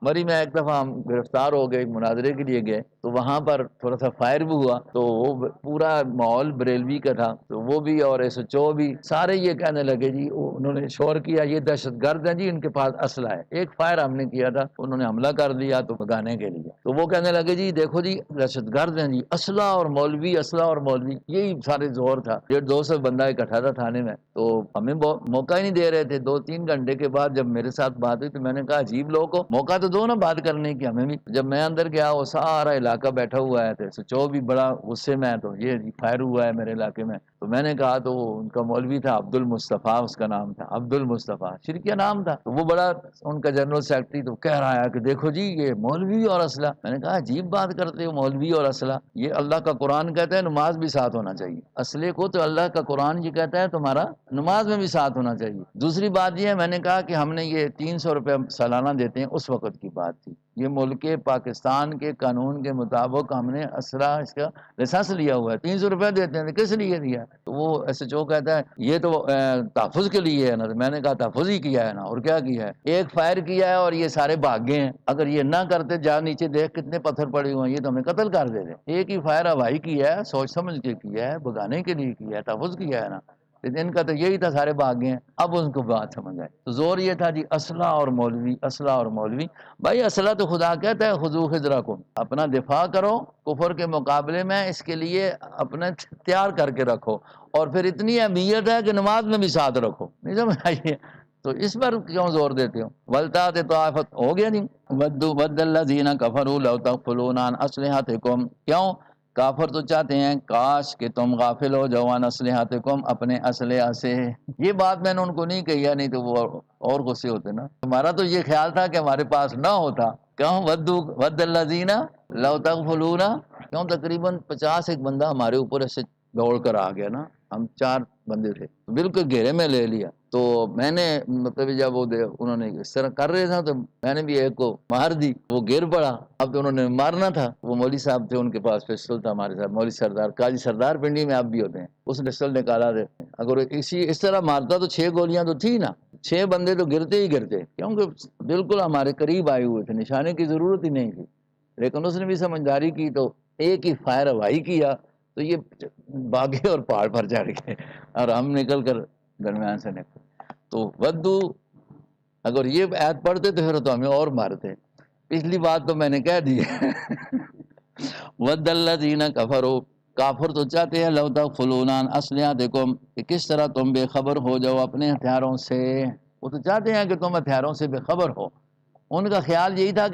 مری میں ایک دفعہ ہم گرفتار ہو گئے، ایک مناظرے کے لیے گئے، تو وہاں پر تھوڑا سا فائر بھی ہوا، تو وہ پورا ماحول بریلوی کا تھا، تو وہ بھی اور ایس ایچ او بھی سارے یہ کہنے لگے جی انہوں نے شور کیا یہ دہشت گرد ہیں جی، ان کے پاس اسلحہ ہے۔ ایک فائر ہم نے کیا تھا، انہوں نے حملہ کر دیا تو بھگانے کے لیے، تو وہ کہنے لگے جی دیکھو جی دہشت گرد ہیں جی، اسلحہ اور مولوی، اسلحہ اور مولوی، یہی سارے زور تھا۔ 150 بندہ اکٹھا تھا تھانے میں، تو ہمیں موقع ہی نہیں دے رہے تھے۔ 2-3 گھنٹے کے بعد جب میرے ساتھ بات ہوئی تو میں نے کہا عجیب لوگ ہو، موقع تو دو نا بات کرنے کی ہمیں بھی۔ جب میں اندر گیا وہ سارا علاقہ بیٹھا ہوا ہے، تو چو بھی بڑا غصے میں، تو یہ فائر ہوا ہے میرے علاقے میں، تو میں نے کہا، تو ان کا مولوی تھا عبد المصطفیٰ، اس کا نام تھا عبد المصطفیٰ، شرکیہ نام تھا، تو وہ بڑا ان کا جنرل سیکرٹری، تو کہہ رہا ہے کہ دیکھو جی یہ مولوی اور اسلحہ۔ میں نے کہا عجیب بات کرتے ہو، مولوی اور اسلحہ، یہ اللہ کا قرآن کہتا ہے نماز بھی ساتھ ہونا چاہیے، اسلحے کو تو اللہ کا قرآن یہ کہتا ہے تمہارا نماز میں بھی ساتھ ہونا چاہیے۔ دوسری بات یہ ہے، میں نے کہا کہ ہم نے یہ 300 روپے سالانہ دیتے ہیں، اس وقت کی بات تھی، یہ ملک پاکستان کے قانون کے مطابق ہم نے اسلحہ اس کا لائسنس لیا ہوا ہے، 300 روپے دیتے ہیں، کس لیے دیا؟ تو وہ ایس ایچ او کہتا ہے یہ تو تحفظ کے لیے ہے نا۔ میں نے کہا تحفظ ہی کیا ہے نا، اور کیا کیا ہے؟ ایک فائر کیا ہے اور یہ سارے بھاگ گئے ہیں، اگر یہ نہ کرتے جا نیچے دیکھ کتنے پتھر پڑے ہوئے ہیں، یہ تو ہمیں قتل کر دیتے۔ ایک ہی فائر ہوائی کیا ہے، سوچ سمجھ کے کیا ہے، بھگانے کے لیے کیا ہے، تحفظ کیا ہے نا، لیکن ان کا تو یہی تھا سارے بھاگ گئے ہیں۔ اب ان کو بات سمجھ آئی، تو زور یہ تھا جی اسلحہ اور مولوی، اسلحہ اور مولوی۔ بھائی اسلحہ تو خدا کہتا ہے خذو حذرکم، اپنا دفاع کرو کفر کے مقابلے میں، اس کے لیے اپنے تیار کر کے رکھو، اور پھر اتنی اہمیت ہے کہ نماز میں بھی ساتھ رکھو، نہیں سمجھ آئیے؟ تو اس پر کیوں زور دیتے ہو؟ ولتات طائفت ہو گیا نہیں، ود الذین کفروا لو تغفلون عن اسلحتکم، کیوں؟ کافر تو چاہتے ہیں کاش کہ تم غافل ہو جاؤ عن اسلحتکم، اپنے اسلحہ سے۔ یہ بات میں نے ان کو نہیں کہی ہے، نہیں تو وہ اور غصے ہوتے نا۔ ہمارا تو یہ خیال تھا کہ ہمارے پاس نہ ہوتا، کیوں؟ ود الذین لو تغفلون، کیوں؟ تقریباً 50 ایک بندہ ہمارے اوپر ایسے دوڑ کر آ گیا نا، ہم 4 بندے تھے، بالکل گھیرے میں لے لیا۔ تو میں نے مطلب جب وہ انہوں نے اس طرح کر رہے تھے تو میں نے بھی ایک کو مار دی، وہ گر پڑا۔ اب تو انہوں نے مارنا تھا، وہ مولوی صاحب تھے، ان کے پاس پسٹل تھا ہمارے ساتھ، مولوی سردار، قاضی سردار پنڈی میں آپ بھی ہوتے ہیں، اس نے پسٹل نکالا تھے، اگر اس طرح مارتا تو 6 گولیاں تو تھی نا، 6 بندے تو گرتے ہی گرتے، کیونکہ بالکل ہمارے قریب آئے ہوئے تھے، نشانے کی ضرورت ہی نہیں تھی، لیکن اس نے بھی سمجھداری کی، تو ایک ہی فائر ہوائی کیا تو یہ بھاگے اور پہاڑ پر چڑھ گئے، اور ہم نکل کر درمیان سے نکل۔ تو ودو اگر یہ آیت پڑھتے تو پھر تو ہمیں اور مارتے۔ پچھلی بات تو میں نے کہہ دی ہے۔ ود الذین کفروا، کافر تو چاہتے ہیں لو تغفلون عن اسلحتکم، کہ کس طرح تم بے خبر ہو جاؤ اپنے ہتھیاروں سے، وہ تو چاہتے ہیں کہ تم ہتھیاروں سے بے خبر ہو۔ ان کا خیال یہی تھا